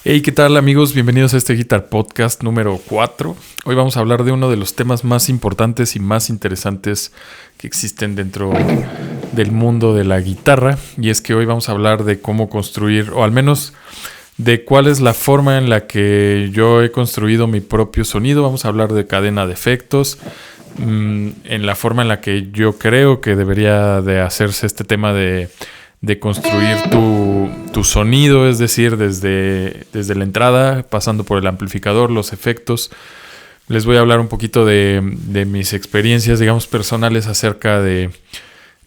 Hey, ¿qué tal amigos? Bienvenidos a este Guitar Podcast número 4. Hoy vamos a hablar de uno de los temas más importantes y más interesantes que existen dentro del mundo de la guitarra. Y es que hoy vamos a hablar de cómo construir, o al menos de cuál es la forma en la que yo he construido mi propio sonido. Vamos a hablar de cadena de efectos, en la forma en la que yo creo que debería de hacerse este tema de construir tu sonido, es decir, desde la entrada, pasando por el amplificador, los efectos. Les voy a hablar un poquito de mis experiencias, digamos, personales acerca de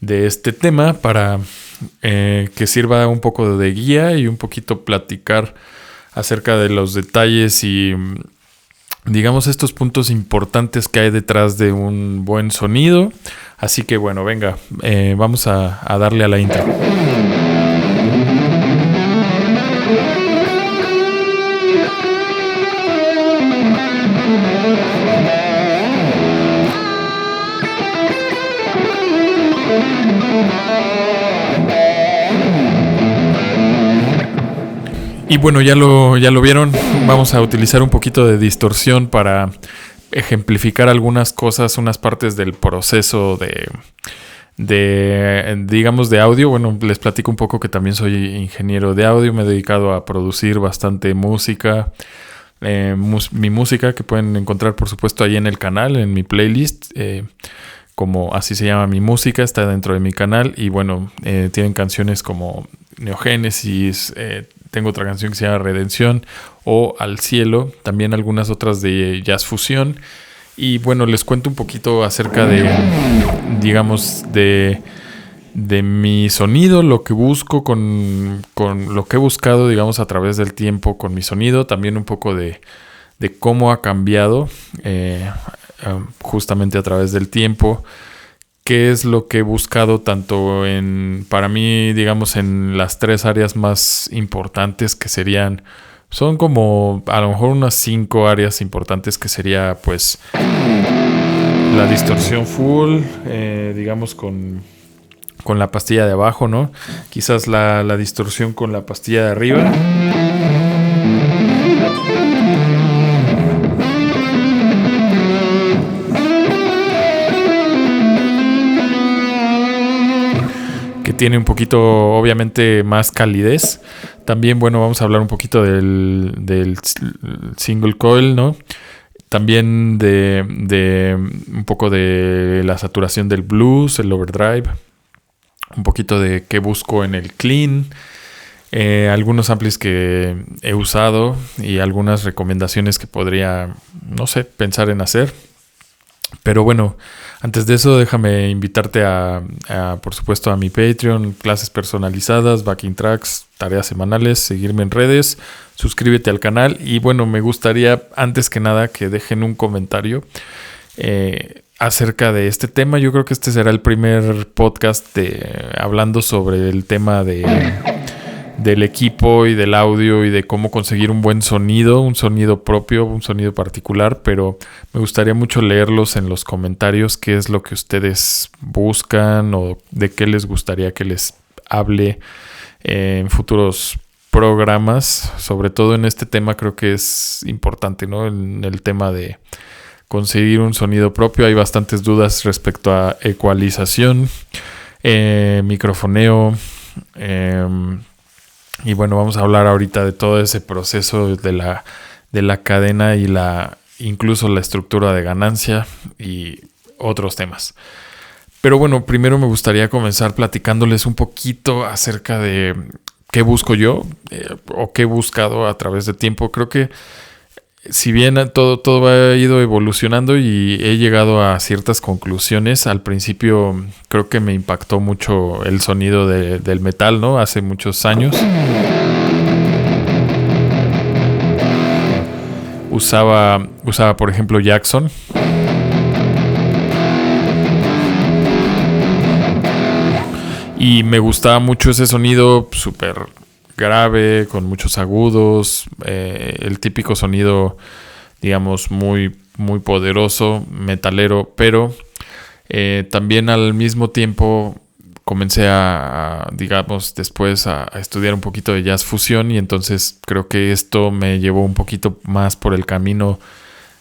este tema para que sirva un poco de guía y un poquito platicar acerca de los detalles y, digamos, estos puntos importantes que hay detrás de un buen sonido. Así que bueno, venga, vamos a darle a la intro. Y bueno, ya lo vieron, vamos a utilizar un poquito de distorsión para ejemplificar algunas cosas, unas partes del proceso digamos, de audio. Bueno, les platico un poco que también soy ingeniero de audio, me he dedicado a producir bastante música, mi música que pueden encontrar por supuesto ahí en el canal, en mi playlist, como así se llama mi música, está dentro de mi canal y bueno, tienen canciones como Neogénesis, tengo otra canción que se llama Redención o Al Cielo, también algunas otras de jazz fusión. Y bueno, les cuento un poquito acerca digamos, de mi sonido, lo que busco con lo que he buscado, digamos, a través del tiempo con mi sonido. También un poco de cómo ha cambiado justamente a través del tiempo. Qué es lo que he buscado tanto para mí, digamos, en las tres áreas más importantes que son como a lo mejor unas 5 áreas importantes que sería pues la distorsión full, digamos con la pastilla de abajo, ¿no? Quizás la distorsión con la pastilla de arriba. Que tiene un poquito, obviamente, más calidez. También, bueno, vamos a hablar un poquito del single coil, ¿no? También de un poco de la saturación del blues, el overdrive. Un poquito de qué busco en el clean. Algunos amplis que he usado y algunas recomendaciones que podría, no sé, pensar en hacer. Pero bueno, antes de eso déjame invitarte por supuesto, a mi Patreon, clases personalizadas, backing tracks, tareas semanales, seguirme en redes, suscríbete al canal y bueno, me gustaría antes que nada que dejen un comentario acerca de este tema. Yo creo que este será el primer podcast hablando sobre el tema del equipo y del audio y de cómo conseguir un buen sonido, un sonido propio, un sonido particular, pero me gustaría mucho leerlos en los comentarios, qué es lo que ustedes buscan o de qué les gustaría que les hable en futuros programas. Sobre todo en este tema creo que es importante, ¿no? En el tema de conseguir un sonido propio hay bastantes dudas respecto a ecualización, microfoneo, y bueno, vamos a hablar ahorita de todo ese proceso de la cadena y incluso la estructura de ganancia y otros temas. Pero bueno, primero me gustaría comenzar platicándoles un poquito acerca de qué busco yo o qué he buscado a través del tiempo. Creo que si bien todo ha ido evolucionando y he llegado a ciertas conclusiones, al principio creo que me impactó mucho el sonido del metal, ¿no? Hace muchos años. Usaba por ejemplo, Jackson. Y me gustaba mucho ese sonido súper grave, con muchos agudos, el típico sonido, digamos, muy, muy poderoso, metalero, pero también al mismo tiempo comencé digamos, después a estudiar un poquito de jazz fusión, y entonces creo que esto me llevó un poquito más por el camino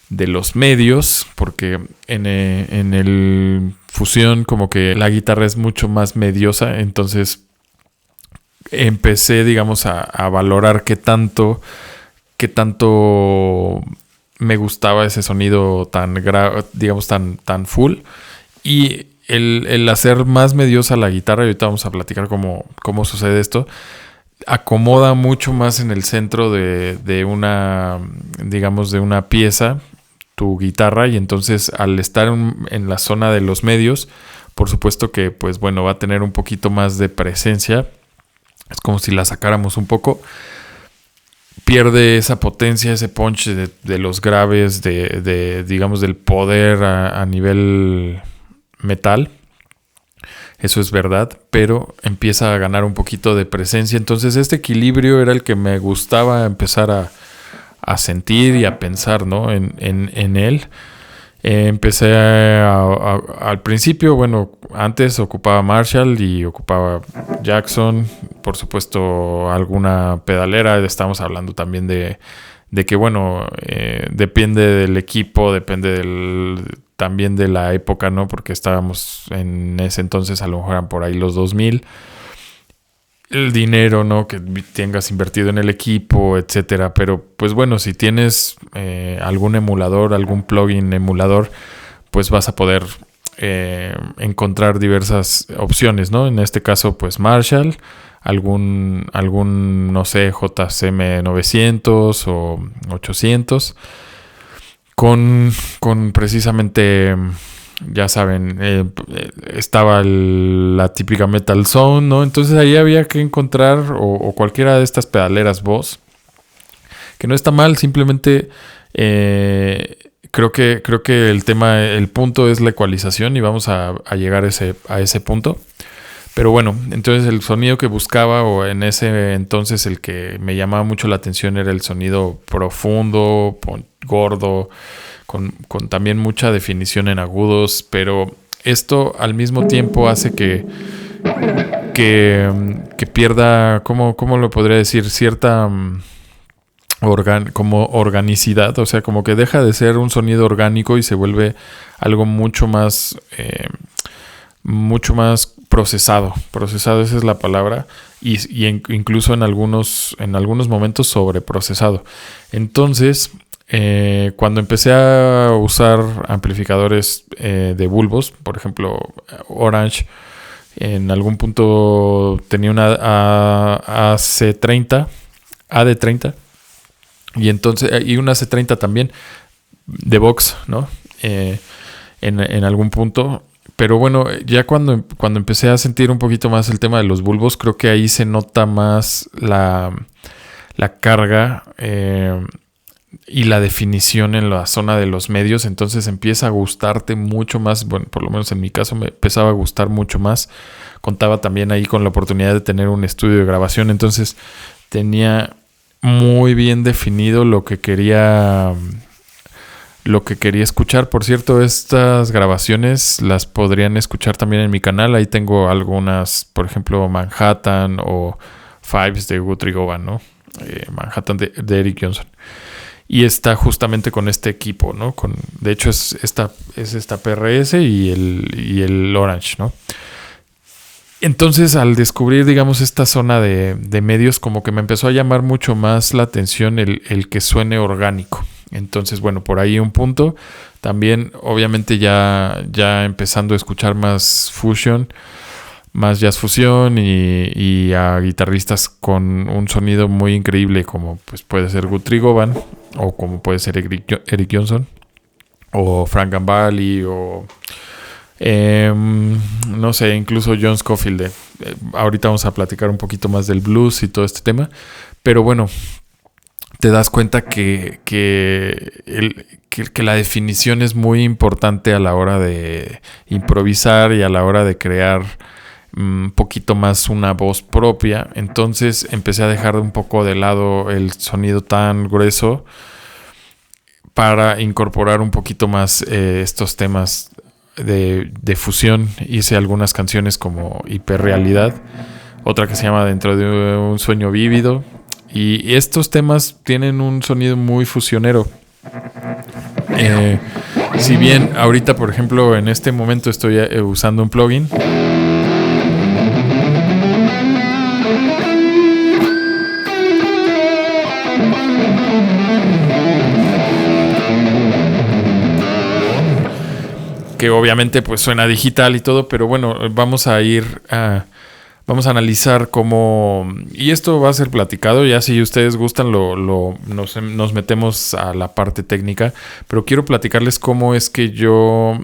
de los medios, porque en el fusión como que la guitarra es mucho más mediosa, entonces empecé, digamos, a valorar qué tanto me gustaba ese sonido digamos, tan full, y el hacer más mediosa la guitarra, y ahorita vamos a platicar cómo sucede esto, acomoda mucho más en el centro de una, digamos, de una pieza tu guitarra, y entonces al estar en la zona de los medios, por supuesto que pues bueno, va a tener un poquito más de presencia. Es como si la sacáramos un poco. Pierde esa potencia, ese punch de los graves, digamos, del poder a nivel metal. Eso es verdad, pero empieza a ganar un poquito de presencia. Entonces este equilibrio era el que me gustaba empezar a sentir y a pensar, ¿no? en él. Empecé al principio, bueno, antes ocupaba Marshall y ocupaba Jackson, por supuesto alguna pedalera. Estamos hablando también de que, bueno, depende del equipo, depende también de la época, ¿no? Porque estábamos en ese entonces, a lo mejor eran por ahí los 2000. El dinero, ¿no? Que tengas invertido en el equipo, etcétera. Pero pues bueno, si tienes algún emulador, algún plugin emulador, pues vas a poder encontrar diversas opciones, ¿no? En este caso, pues Marshall, algún no sé, JCM 900 o 800 con precisamente, ya saben, estaba la típica Metal Zone, ¿no? Entonces ahí había que encontrar o cualquiera de estas pedaleras Boss, que no está mal, simplemente creo que el punto es la ecualización, y vamos a llegar a ese punto. Pero bueno, entonces el sonido que buscaba, o en ese entonces el que me llamaba mucho la atención, era el sonido profundo, gordo, con también mucha definición en agudos, pero esto al mismo tiempo hace que pierda, ¿cómo lo podría decir? Cierta como organicidad, o sea, como que deja de ser un sonido orgánico y se vuelve algo mucho más procesado, esa es la palabra, y incluso en algunos momentos sobreprocesado. Entonces, cuando empecé a usar amplificadores de bulbos, por ejemplo Orange, en algún punto tenía una AD30, y entonces, y una C30 también de Vox, ¿no? En algún punto. Pero bueno, ya cuando empecé a sentir un poquito más el tema de los bulbos, creo que ahí se nota más la carga y la definición en la zona de los medios. Entonces empieza a gustarte mucho más. Bueno, por lo menos en mi caso me empezaba a gustar mucho más. Contaba también ahí con la oportunidad de tener un estudio de grabación. Entonces tenía muy bien definido lo que quería escuchar. Por cierto, estas grabaciones las podrían escuchar también en mi canal. Ahí tengo algunas, por ejemplo, Manhattan o Fives de Guthrie Govan, ¿no? Manhattan de Eric Johnson. Y está justamente con este equipo, ¿no? De hecho, es esta PRS y el Orange, ¿no? Entonces, al descubrir, digamos, esta zona de medios, como que me empezó a llamar mucho más la atención el que suene orgánico. Entonces, bueno, por ahí un punto. También, obviamente, ya empezando a escuchar más fusion, más jazz fusión, y a guitarristas con un sonido muy increíble, como pues puede ser Guthrie Govan, o como puede ser Eric Johnson, o Frank Gambale, o no sé, incluso John Scofield. Ahorita vamos a platicar un poquito más del blues y todo este tema, pero bueno, te das cuenta que la definición es muy importante a la hora de improvisar y a la hora de crear un poquito más una voz propia. Entonces empecé a dejar un poco de lado el sonido tan grueso para incorporar un poquito más estos temas de fusión hice algunas canciones como Hiperrealidad, otra que se llama Dentro de un sueño vívido, y estos temas tienen un sonido muy fusionero. Si bien ahorita, por ejemplo, en este momento estoy usando un plugin que obviamente pues suena digital y todo, pero bueno, vamos a analizar cómo, y esto va a ser platicado, ya si ustedes gustan nos metemos a la parte técnica, pero quiero platicarles cómo es que yo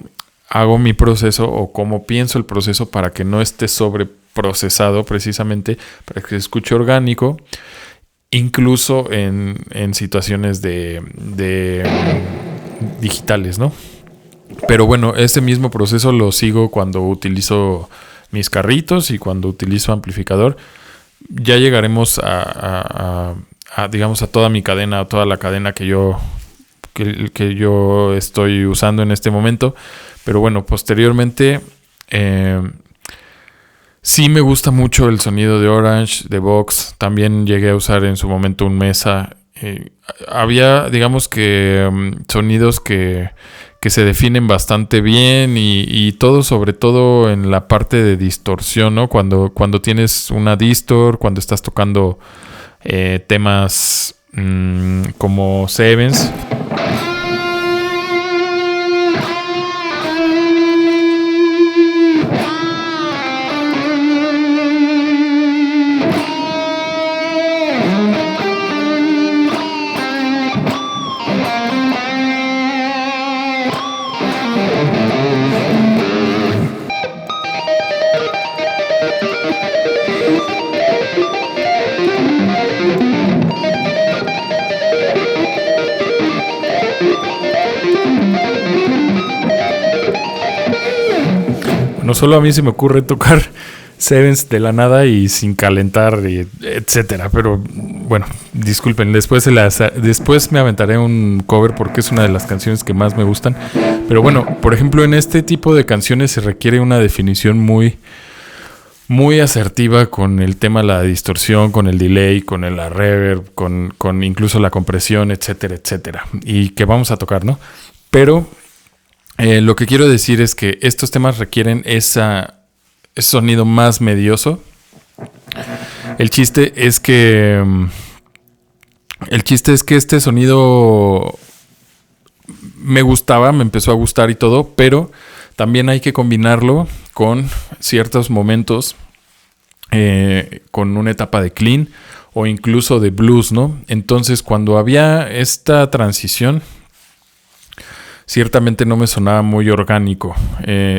hago mi proceso o cómo pienso el proceso para que no esté sobreprocesado, precisamente para que se escuche orgánico, incluso en situaciones de digitales, ¿no? Pero bueno, ese mismo proceso lo sigo cuando utilizo mis carritos y cuando utilizo amplificador. Ya llegaremos digamos, a toda mi cadena, a toda la cadena que yo estoy usando en este momento. Pero bueno, posteriormente sí me gusta mucho el sonido de Orange, de Vox. También llegué a usar en su momento un Mesa. Había, digamos que sonidos que se definen bastante bien y todo, sobre todo en la parte de distorsión, ¿no? Cuando tienes una distor, cuando estás tocando temas como Sevens. No solo a mí se me ocurre tocar Sevens de la nada y sin calentar, etcétera. Pero bueno, disculpen, después me aventaré un cover porque es una de las canciones que más me gustan. Pero bueno, por ejemplo, en este tipo de canciones se requiere una definición muy, muy asertiva con el tema de la distorsión, con el delay, con la reverb, con incluso la compresión, etcétera, etcétera. Y que vamos a tocar, ¿no? Pero lo que quiero decir es que estos temas requieren ese sonido más medioso. El chiste es que este sonido me empezó a gustar y todo, pero también hay que combinarlo con ciertos momentos, con una etapa de clean o incluso de blues, ¿no? Entonces, cuando había esta transición, ciertamente no me sonaba muy orgánico.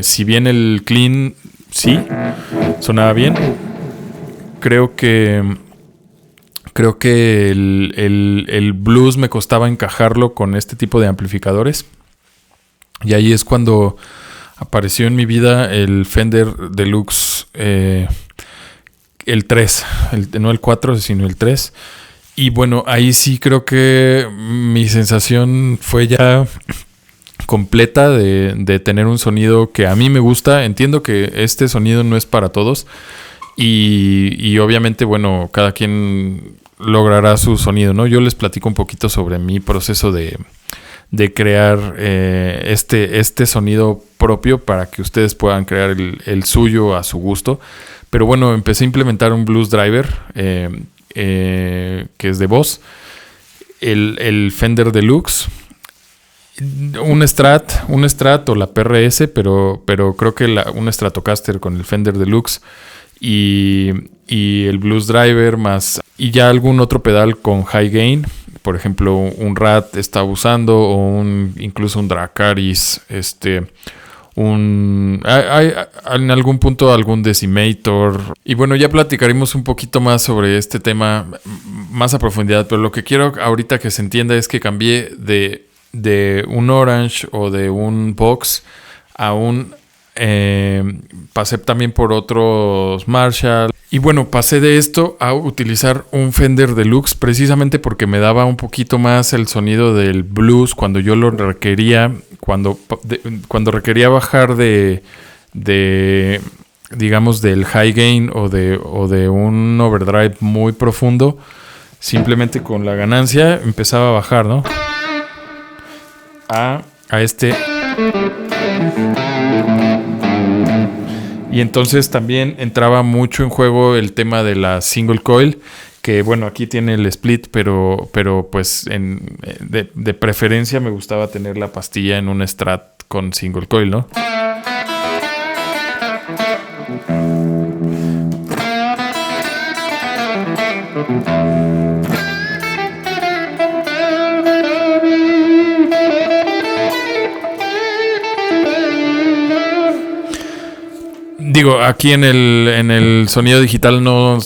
Si bien el clean sí sonaba bien, creo que el blues me costaba encajarlo con este tipo de amplificadores. Y ahí es cuando apareció en mi vida el Fender Deluxe, el 3, no el 4, sino el 3. Y bueno, ahí sí creo que mi sensación fue ya completa de tener un sonido que a mí me gusta. Entiendo que este sonido no es para todos y obviamente, bueno, cada quien logrará su sonido, ¿no? Yo les platico un poquito sobre mi proceso de crear este sonido propio para que ustedes puedan crear el suyo a su gusto. Pero bueno, empecé a implementar un Blues Driver que es de voz, el Fender Deluxe, un Strat o la PRS, pero creo que un Stratocaster con el Fender Deluxe y el Blues Driver más, y ya algún otro pedal con high gain, por ejemplo un Rat estaba usando, o incluso un Dracaris, en algún punto algún Decimator. Y bueno, ya platicaremos un poquito más sobre este tema más a profundidad, pero lo que quiero ahorita que se entienda es que cambié de un Orange o de un Vox a pasé también por otros Marshall. Y bueno, pasé de esto a utilizar un Fender Deluxe precisamente porque me daba un poquito más el sonido del blues cuando yo lo requería, cuando requería bajar de digamos del high gain o de un overdrive muy profundo, simplemente con la ganancia empezaba a bajar, ¿no? A este. Y entonces también entraba mucho en juego el tema de la single coil, que bueno, aquí tiene el split, pero pues de preferencia me gustaba tener la pastilla en un Strat con single coil, ¿no? Digo, aquí en el sonido digital no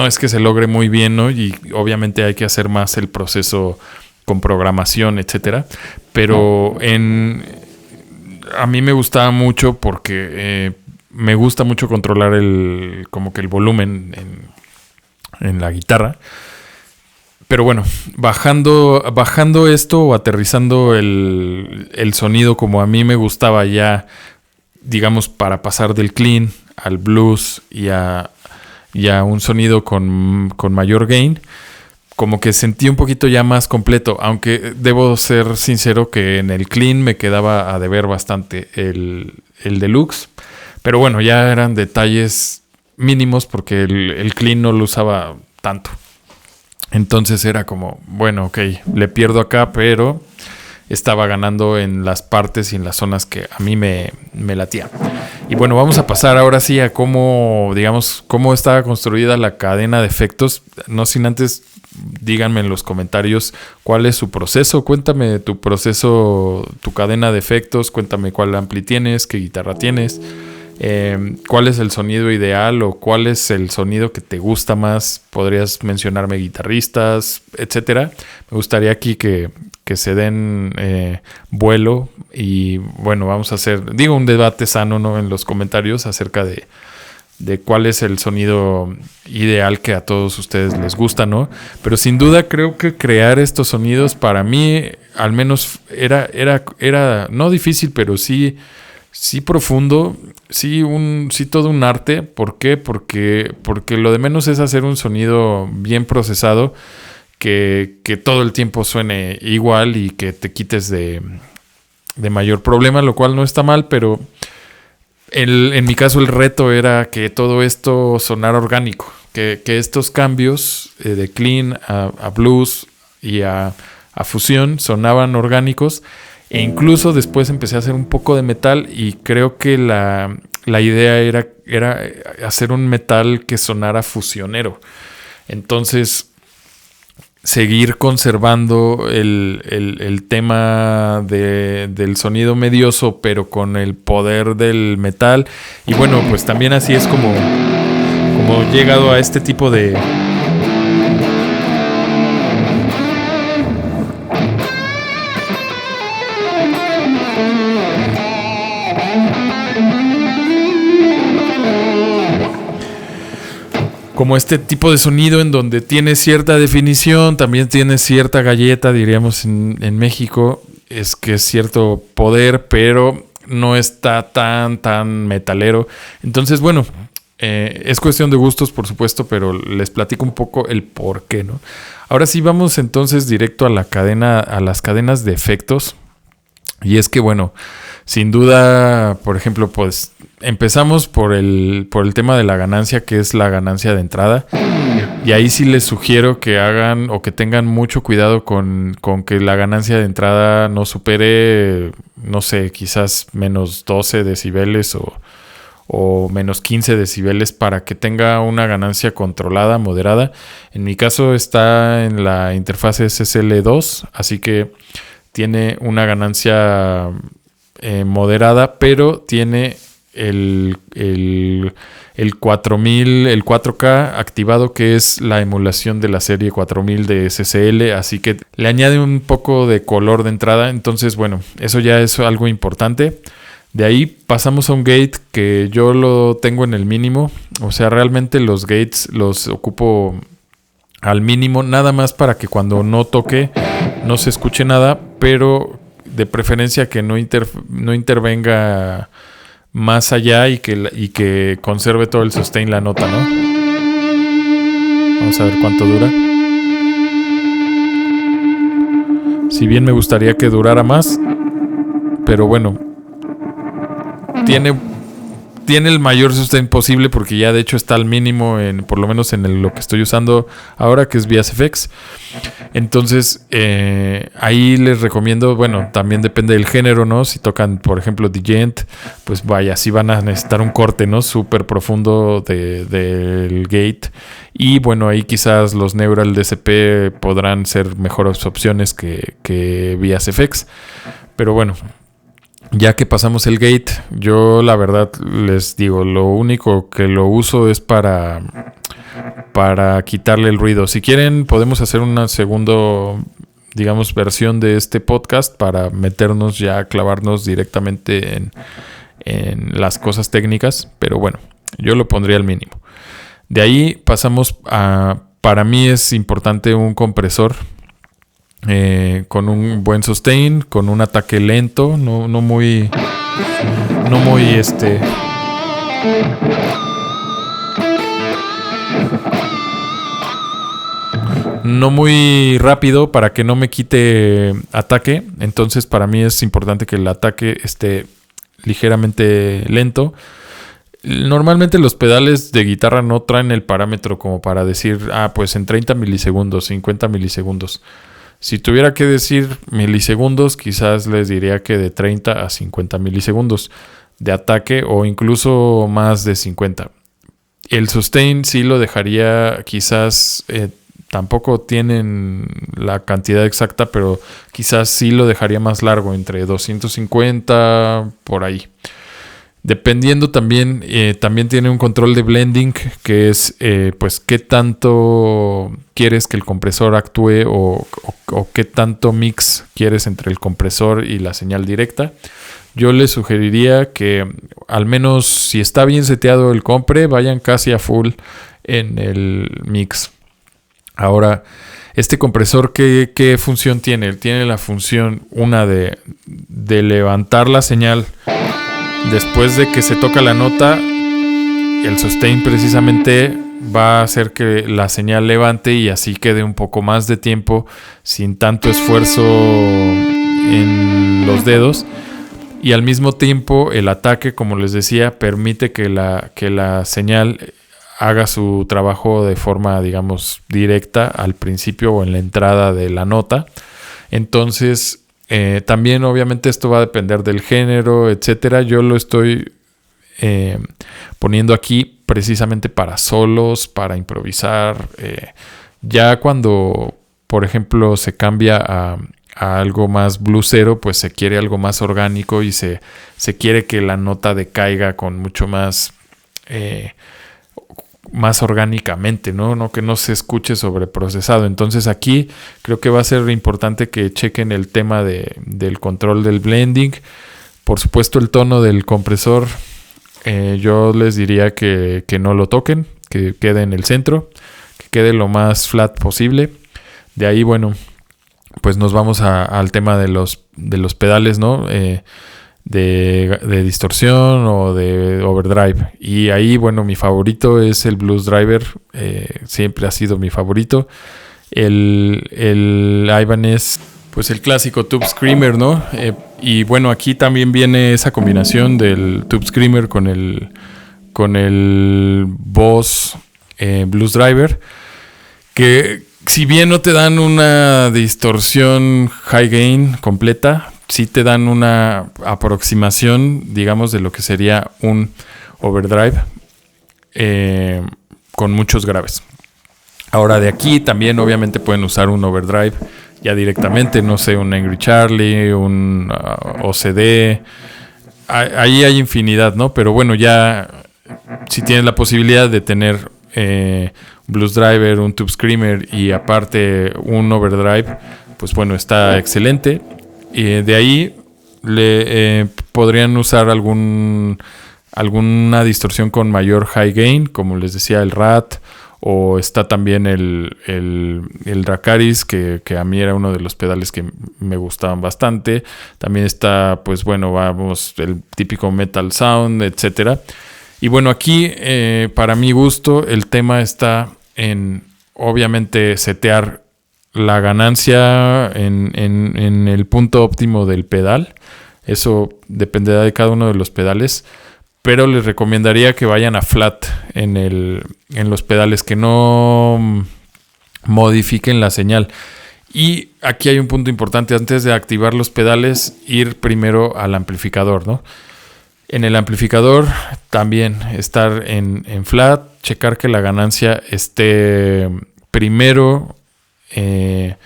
es que se logre muy bien, ¿no? Y obviamente hay que hacer más el proceso con programación, etcétera. Pero a mí me gustaba mucho porque me gusta mucho controlar como que el volumen en la guitarra. Pero bueno, bajando esto o aterrizando el sonido como a mí me gustaba ya, digamos, para pasar del clean al blues y a un sonido con mayor gain, como que sentí un poquito ya más completo, aunque debo ser sincero que en el clean me quedaba a deber bastante el deluxe, pero bueno, ya eran detalles mínimos porque el clean no lo usaba tanto. Entonces era como, bueno, ok, le pierdo acá, pero estaba ganando en las partes y en las zonas que a mí me latían. Y bueno, vamos a pasar ahora sí a cómo estaba construida la cadena de efectos. No sin antes, díganme en los comentarios cuál es su proceso. Cuéntame tu proceso, tu cadena de efectos. Cuéntame cuál ampli tienes, qué guitarra tienes. ¿Cuál es el sonido ideal o cuál es el sonido que te gusta más? Podrías mencionarme guitarristas, etcétera. Me gustaría aquí que se den vuelo y bueno, vamos a hacer, un debate sano, ¿no? En los comentarios acerca de cuál es el sonido ideal que a todos ustedes les gusta, ¿no? Pero sin duda creo que crear estos sonidos para mí al menos era no difícil, pero sí profundo, sí todo un arte. ¿Por qué? Porque lo de menos es hacer un sonido bien procesado que todo el tiempo suene igual y que te quites de mayor problema, lo cual no está mal, pero en mi caso el reto era que todo esto sonara orgánico, que estos cambios de clean a blues y a fusión sonaban orgánicos. E incluso después empecé a hacer un poco de metal y creo que la idea era hacer un metal que sonara fusionero. Entonces, seguir conservando el tema del sonido medioso, pero con el poder del metal. Y bueno, pues también así es como he llegado a este tipo de... como este tipo de sonido en donde tiene cierta definición, también tiene cierta galleta, diríamos en México, es que es cierto poder, pero no está tan metalero. Entonces, bueno, es cuestión de gustos, por supuesto, pero les platico un poco el por qué, ¿no? Ahora sí, vamos entonces directo a las cadenas de efectos. Y es que, bueno, sin duda, por ejemplo, pues empezamos por el tema de la ganancia, que es la ganancia de entrada. Y ahí sí les sugiero que hagan o que tengan mucho cuidado con que la ganancia de entrada no supere, no sé, quizás menos 12 decibeles o menos 15 decibeles para que tenga una ganancia controlada, moderada. En mi caso está en la interfaz SSL2, así que tiene una ganancia moderada, pero tiene el 4000, el 4K activado, que es la emulación de la serie 4000 de SSL, así que le añade un poco de color de entrada. Entonces, bueno, eso ya es algo importante. De ahí pasamos a un gate que yo lo tengo en el mínimo, o sea, realmente los gates los ocupo al mínimo, nada más para que cuando no toque no se escuche nada, pero de preferencia que no intervenga más allá y que conserve todo el sustain la nota, ¿no? Vamos a ver cuánto dura. Si bien me gustaría que durara más, pero bueno, tiene el mayor sustain posible porque ya de hecho está al mínimo, por lo menos en lo que estoy usando ahora, que es VSFX. Entonces ahí les recomiendo, bueno, también depende del género, ¿no? Si tocan, por ejemplo, Djent, pues vaya, sí van a necesitar un corte, ¿no? Súper profundo del gate. Y bueno, ahí quizás los Neural DSP podrán ser mejores opciones que VSFX. Pero bueno, ya que pasamos el gate, yo la verdad les digo, lo único que lo uso es para quitarle el ruido. Si quieren, podemos hacer una segunda, digamos, versión de este podcast para meternos ya, clavarnos directamente en las cosas técnicas. Pero bueno, yo lo pondría al mínimo. De ahí pasamos para mí es importante un compresor. Con un buen sustain, con un ataque lento, no muy no muy rápido para que no me quite ataque. Entonces para mí es importante que el ataque esté ligeramente lento. Normalmente los pedales de guitarra no traen el parámetro como para decir, pues en 30 milisegundos, 50 milisegundos. Si tuviera que decir milisegundos, quizás les diría que de 30 a 50 milisegundos de ataque o incluso más de 50. El sustain sí lo dejaría quizás, tampoco tienen la cantidad exacta, pero quizás sí lo dejaría más largo, entre 250 por ahí. Dependiendo también tiene un control de blending que es pues qué tanto quieres que el compresor actúe o qué tanto mix quieres entre el compresor y la señal directa. Yo les sugeriría que al menos si está bien seteado el compre, vayan casi a full en el mix. Ahora, este compresor, ¿qué función tiene? Tiene la función una de levantar la señal. Después de que se toca la nota, el sustain precisamente va a hacer que la señal levante y así quede un poco más de tiempo sin tanto esfuerzo en los dedos. Y al mismo tiempo el ataque, como les decía, permite que la señal haga su trabajo de forma, digamos, directa al principio o en la entrada de la nota. Entonces, también obviamente esto va a depender del género, etcétera. Yo lo estoy poniendo aquí precisamente para solos, para improvisar. Ya cuando, por ejemplo, se cambia a algo más bluesero, pues se quiere algo más orgánico y se quiere que la nota decaiga con mucho más orgánicamente, ¿no? Que no se escuche sobreprocesado. Entonces aquí creo que va a ser importante que chequen el tema del control del blending. Por supuesto, el tono del compresor, yo les diría que no lo toquen, que quede en el centro, que quede lo más flat posible. De ahí, bueno, pues nos vamos al tema de los pedales, ¿no? De distorsión o de overdrive. Y ahí, bueno, mi favorito es el Blues Driver. Siempre ha sido mi favorito. El Ibanez, pues el clásico Tube Screamer, ¿no? Y bueno, aquí también viene esa combinación del Tube Screamer con el Boss Blues Driver, que si bien no te dan una distorsión high gain completa, sí te dan una aproximación, digamos, de lo que sería un overdrive con muchos graves. Ahora, de aquí también obviamente pueden usar un overdrive ya directamente, no sé, un Angry Charlie, un OCD. Ahí hay infinidad, ¿no? Pero bueno, ya si tienes la posibilidad de tener Blues Driver, un Tube Screamer y aparte un overdrive, pues bueno, está excelente. Y de ahí podrían usar alguna distorsión con mayor high gain, como les decía, el RAT O está también el Dracaris, que a mí era uno de los pedales que me gustaban bastante. También está, pues bueno, vamos, el típico Metal Sound, etcétera. Y bueno, aquí, para mi gusto, el tema está en, obviamente, setear la ganancia en el punto óptimo del pedal. Eso dependerá de cada uno de los pedales. Pero les recomendaría que vayan a flat en los pedales, que no modifiquen la señal. Y aquí hay un punto importante: antes de activar los pedales, ir primero al amplificador, ¿no? En el amplificador también estar en flat, checar que la ganancia esté primero en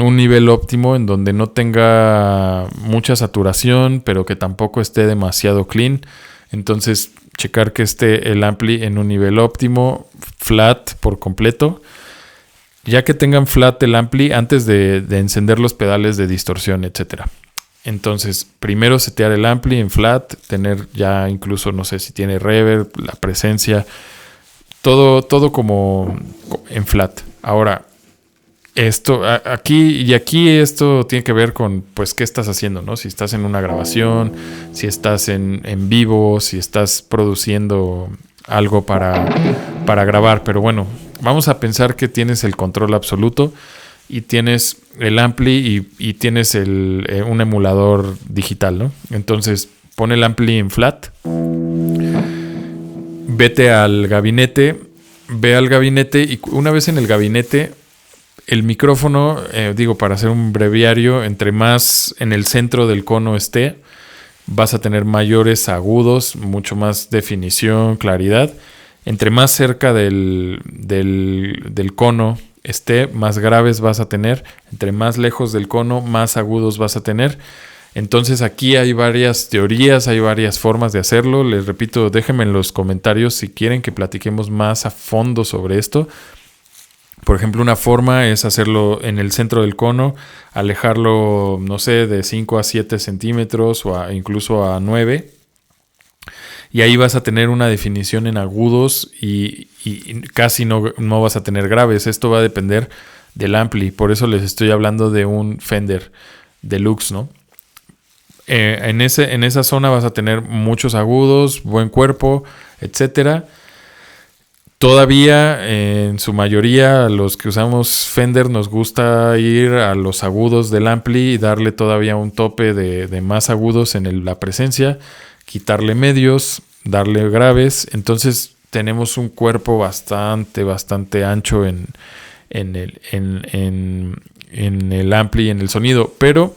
un nivel óptimo, en donde no tenga mucha saturación, pero que tampoco esté demasiado clean. Entonces, checar que esté el ampli en un nivel óptimo, flat por completo. Ya que tengan flat el ampli, antes de encender los pedales de distorsión, etcétera. Entonces, primero setear el ampli en flat, tener ya incluso, no sé si tiene reverb, la presencia, todo como en flat. Ahora, aquí esto tiene que ver con, pues, qué estás haciendo, ¿no? Si estás en una grabación, si estás en vivo, si estás produciendo algo para grabar. Pero bueno, vamos a pensar que tienes el control absoluto y tienes el ampli y tienes un emulador digital, ¿no? Entonces, pon el ampli en flat, vete al gabinete, ve al gabinete, y una vez en el gabinete, el micrófono, para hacer un breviario, entre más en el centro del cono esté, vas a tener mayores agudos, mucho más definición, claridad. Entre más cerca del cono esté, más graves vas a tener. Entre más lejos del cono, más agudos vas a tener. Entonces aquí hay varias teorías, hay varias formas de hacerlo. Les repito, déjenme en los comentarios si quieren que platiquemos más a fondo sobre esto. Por ejemplo, una forma es hacerlo en el centro del cono, alejarlo, no sé, de 5 a 7 centímetros o incluso a 9. Y ahí vas a tener una definición en agudos y casi no vas a tener graves. Esto va a depender del ampli. Por eso les estoy hablando de un Fender Deluxe, ¿no? En esa zona vas a tener muchos agudos, buen cuerpo, etcétera. Todavía, en su mayoría, los que usamos Fender nos gusta ir a los agudos del ampli y darle todavía un tope de más agudos en la presencia, quitarle medios, darle graves. Entonces tenemos un cuerpo bastante ancho en el ampli y en el sonido. Pero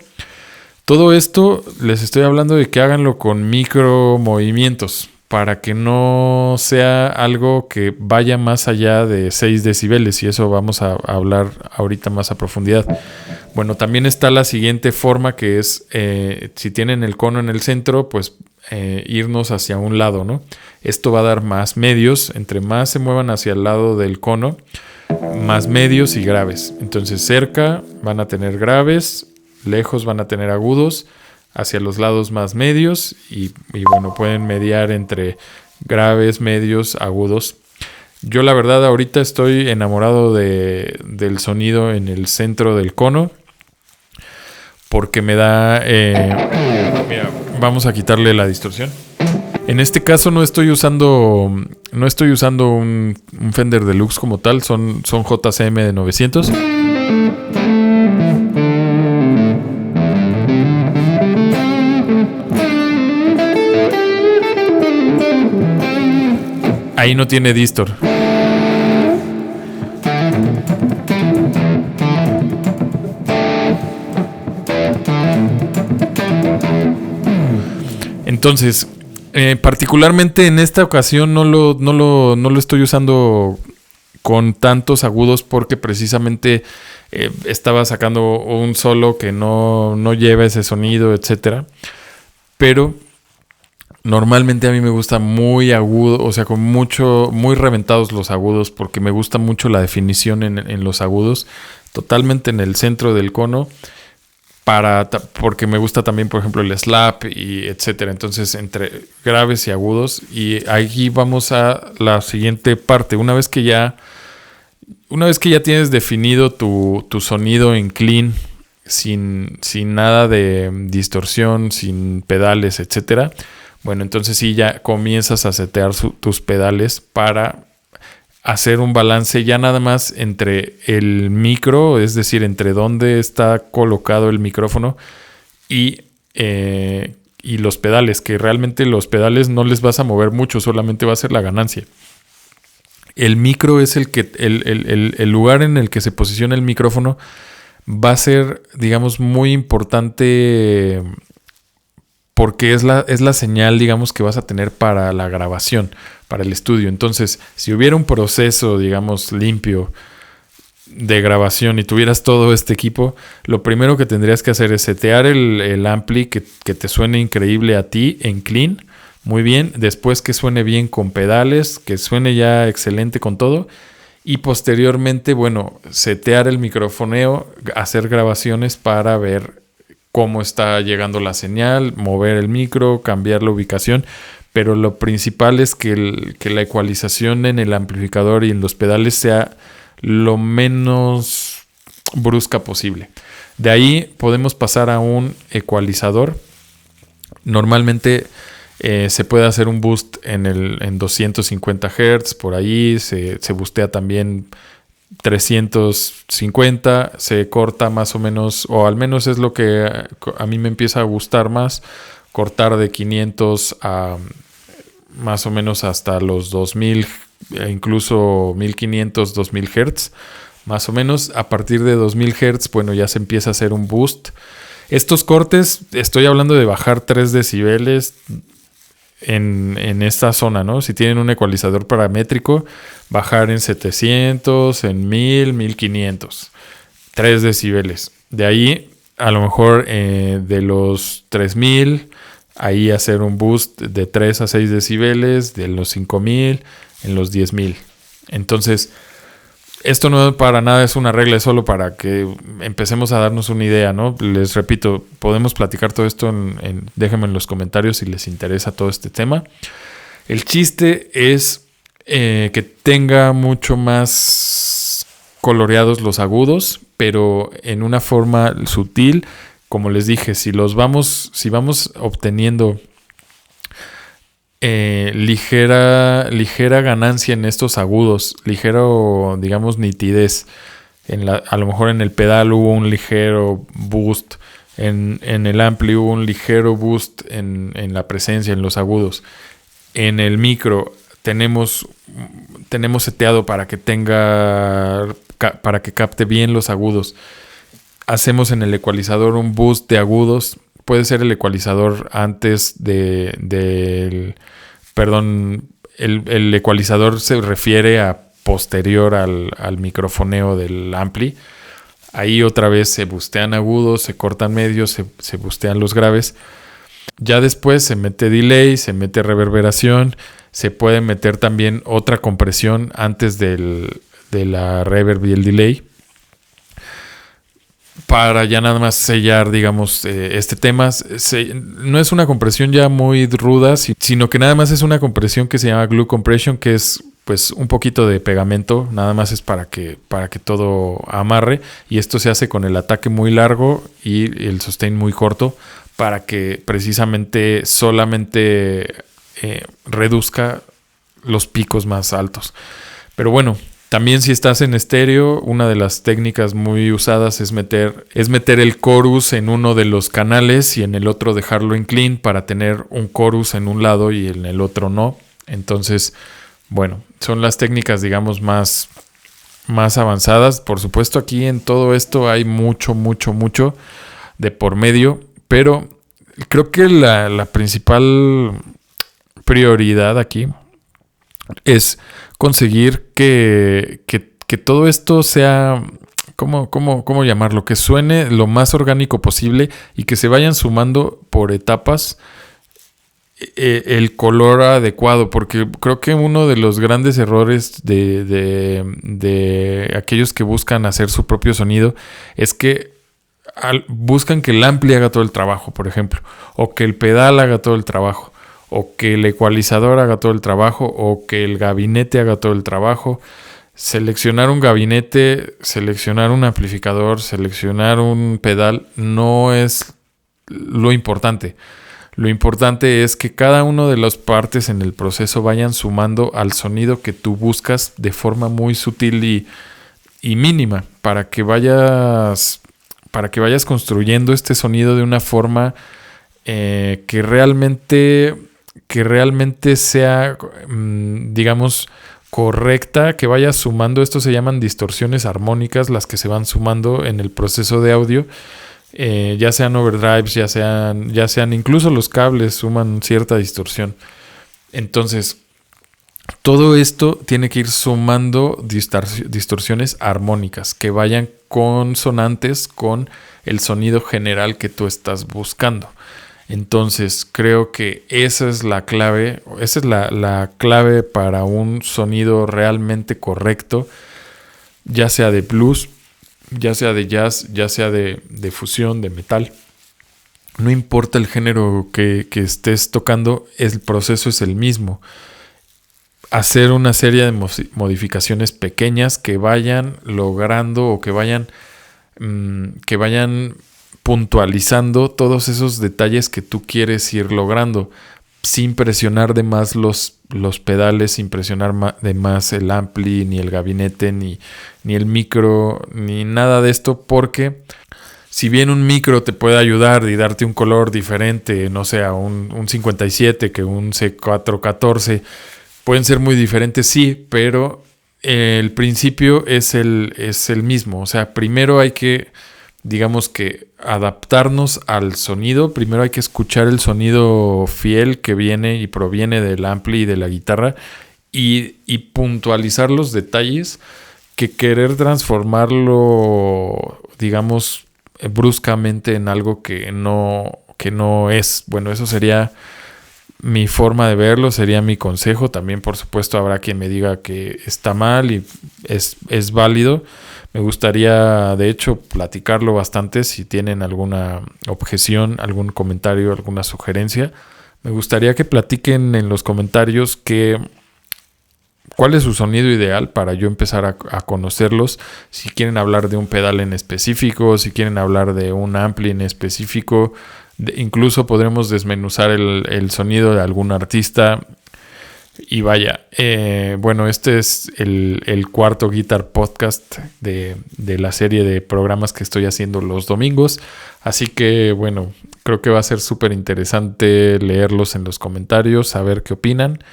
todo esto les estoy hablando de que háganlo con micro movimientos, para que no sea algo que vaya más allá de 6 decibeles, y eso vamos a hablar ahorita más a profundidad. Bueno, también está la siguiente forma, que es, si tienen el cono en el centro, pues irnos hacia un lado, ¿no? Esto va a dar más medios. Entre más se muevan hacia el lado del cono, más medios y graves. Entonces, cerca van a tener graves, lejos van a tener agudos, hacia los lados más medios y bueno, pueden mediar entre graves, medios, agudos. Yo la verdad ahorita estoy enamorado del sonido en el centro del cono, porque me da... mira, vamos a quitarle la distorsión. En este caso no estoy usando un Fender Deluxe como tal, son JCM de 900. Ahí no tiene distor. Entonces, particularmente en esta ocasión no lo estoy usando con tantos agudos, porque precisamente estaba sacando un solo que no lleva ese sonido, etcétera. Pero normalmente a mí me gusta muy agudo, o sea, con muy reventados los agudos, porque me gusta mucho la definición en los agudos, totalmente en el centro del cono, porque me gusta también, por ejemplo, el slap y etcétera. Entonces, entre graves y agudos. Y aquí vamos a la siguiente parte. Una vez que ya tienes definido tu sonido en clean, sin nada de distorsión, sin pedales, etcétera. Bueno, entonces sí ya comienzas a setear tus pedales para hacer un balance ya nada más entre el micro, es decir, entre dónde está colocado el micrófono y los pedales, que realmente los pedales no les vas a mover mucho, solamente va a ser la ganancia. El micro es el lugar en el que se posiciona el micrófono va a ser, digamos, muy importante porque es la señal, digamos, que vas a tener para la grabación, para el estudio. Entonces, si hubiera un proceso, digamos, limpio de grabación y tuvieras todo este equipo, lo primero que tendrías que hacer es setear el ampli que te suene increíble a ti en clean, muy bien. Después que suene bien con pedales, que suene ya excelente con todo. Y posteriormente, bueno, setear el microfoneo, hacer grabaciones para ver cómo está llegando la señal, mover el micro, cambiar la ubicación, pero lo principal es que la ecualización en el amplificador y en los pedales sea lo menos brusca posible. De ahí podemos pasar a un ecualizador. Normalmente se puede hacer un boost en 250 Hz, por ahí se boostea también 350, se corta más o menos, o al menos es lo que a mí me empieza a gustar más, cortar de 500 a más o menos hasta los 2000, incluso 1500, 2000 Hz, más o menos. A partir de 2000 Hz, bueno, ya se empieza a hacer un boost. Estos cortes, estoy hablando de bajar 3 decibeles en esta zona, ¿no? Si tienen un ecualizador paramétrico, bajar en 700, en 1000, 1500, 3 decibeles. De ahí, a lo mejor de los 3000, ahí hacer un boost de 3 a 6 decibeles, de los 5000, en los 10000. Entonces, esto no para nada es una regla, es solo para que empecemos a darnos una idea, ¿no? Les repito, podemos platicar todo esto déjenme en los comentarios si les interesa todo este tema. El chiste es que tenga mucho más coloreados los agudos, pero en una forma sutil. Como les dije, si vamos obteniendo ligera ganancia en estos agudos, ligero, digamos, nitidez. A lo mejor en el pedal hubo un ligero boost, en el ampli hubo un ligero boost en la presencia, en los agudos. En el micro tenemos seteado para que capte bien los agudos. Hacemos en el ecualizador un boost de agudos. Puede ser el ecualizador antes el ecualizador se refiere a posterior al microfoneo del ampli. Ahí otra vez se boostean agudos, se cortan medios, se boostean los graves. Ya después se mete delay, se mete reverberación, se puede meter también otra compresión antes de la reverb y el delay, para ya nada más sellar, digamos, este tema. No es una compresión ya muy ruda, sino que nada más es una compresión que se llama glue compression, que es pues un poquito de pegamento, nada más es para que todo amarre, y esto se hace con el ataque muy largo y el sustain muy corto, para que precisamente solamente reduzca los picos más altos. Pero bueno, también si estás en estéreo, una de las técnicas muy usadas es meter el chorus en uno de los canales y en el otro dejarlo en clean para tener un chorus en un lado y en el otro no. Entonces, bueno, son las técnicas, digamos, más avanzadas. Por supuesto, aquí en todo esto hay mucho de por medio, pero creo que la principal prioridad aquí es conseguir que todo esto sea, ¿cómo llamarlo? Que suene lo más orgánico posible y que se vayan sumando por etapas el color adecuado, porque creo que uno de los grandes errores de aquellos que buscan hacer su propio sonido es que buscan que el ampli haga todo el trabajo, por ejemplo, o que el pedal haga todo el trabajo, o que el ecualizador haga todo el trabajo, o que el gabinete haga todo el trabajo. Seleccionar un gabinete, seleccionar un amplificador, seleccionar un pedal no es lo importante. Lo importante es que cada una de las partes en el proceso vayan sumando al sonido que tú buscas de forma muy sutil y mínima, para que vayas construyendo este sonido de una forma que realmente sea, digamos, correcta, que vaya sumando. Esto se llaman distorsiones armónicas, las que se van sumando en el proceso de audio, ya sean overdrives, ya sean incluso los cables suman cierta distorsión. Entonces, todo esto tiene que ir sumando distorsiones armónicas que vayan consonantes con el sonido general que tú estás buscando. Entonces creo que esa es la clave para un sonido realmente correcto, ya sea de blues, ya sea de jazz, ya sea de fusión, de metal. No importa el género que estés tocando, el proceso es el mismo. Hacer una serie de modificaciones pequeñas que vayan logrando o que vayan puntualizando todos esos detalles que tú quieres ir logrando, sin presionar de más los pedales, sin presionar de más el ampli, ni el gabinete, ni el micro, ni nada de esto, porque si bien un micro te puede ayudar y darte un color diferente, no sé, a un 57 que un C414, pueden ser muy diferentes, sí, pero el principio es el mismo. O sea, primero hay que, digamos que, adaptarnos al sonido. Primero hay que escuchar el sonido fiel que viene y proviene del ampli y de la guitarra y puntualizar los detalles, que querer transformarlo, digamos, bruscamente en algo que no es. Bueno, eso sería mi forma de verlo, sería mi consejo. También, por supuesto, habrá quien me diga que está mal y es válido. Me gustaría, de hecho, platicarlo bastante. Si tienen alguna objeción, algún comentario, alguna sugerencia, me gustaría que platiquen en los comentarios cuál es su sonido ideal para yo empezar a conocerlos. Si quieren hablar de un pedal en específico, si quieren hablar de un ampli en específico, incluso podremos desmenuzar el sonido de algún artista. Y vaya, bueno, este es el cuarto Guitar Podcast de la serie de programas que estoy haciendo los domingos. Así que, bueno, creo que va a ser súper interesante leerlos en los comentarios, saber qué opinan.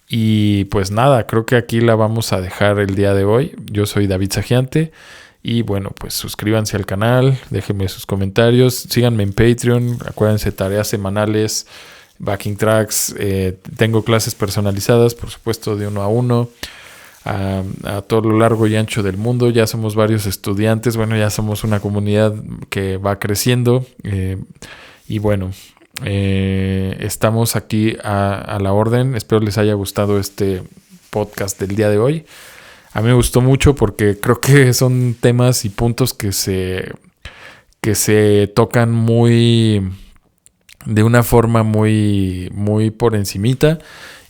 Y pues nada, creo que aquí la vamos a dejar el día de hoy. Yo soy David Sagiante. Y bueno, pues suscríbanse al canal, déjenme sus comentarios, síganme en Patreon, acuérdense, tareas semanales, backing tracks, tengo clases personalizadas, por supuesto, de 1 a 1, a todo lo largo y ancho del mundo. Ya somos varios estudiantes, bueno, ya somos una comunidad que va creciendo, y bueno, estamos aquí a la orden. Espero les haya gustado este podcast del día de hoy. A mí me gustó mucho porque creo que son temas y puntos que se tocan de una forma muy, muy por encimita.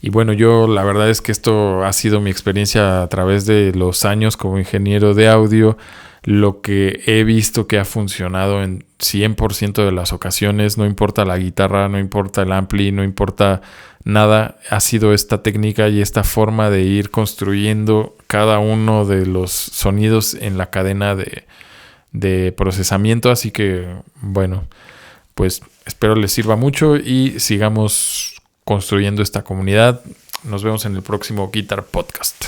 Y bueno, yo la verdad es que esto ha sido mi experiencia a través de los años como ingeniero de audio. Lo que he visto que ha funcionado en 100% de las ocasiones, no importa la guitarra, no importa el ampli, no importa nada, ha sido esta técnica y esta forma de ir construyendo cada uno de los sonidos en la cadena de procesamiento. Así que, bueno, pues espero les sirva mucho y sigamos construyendo esta comunidad. Nos vemos en el próximo Guitar Podcast.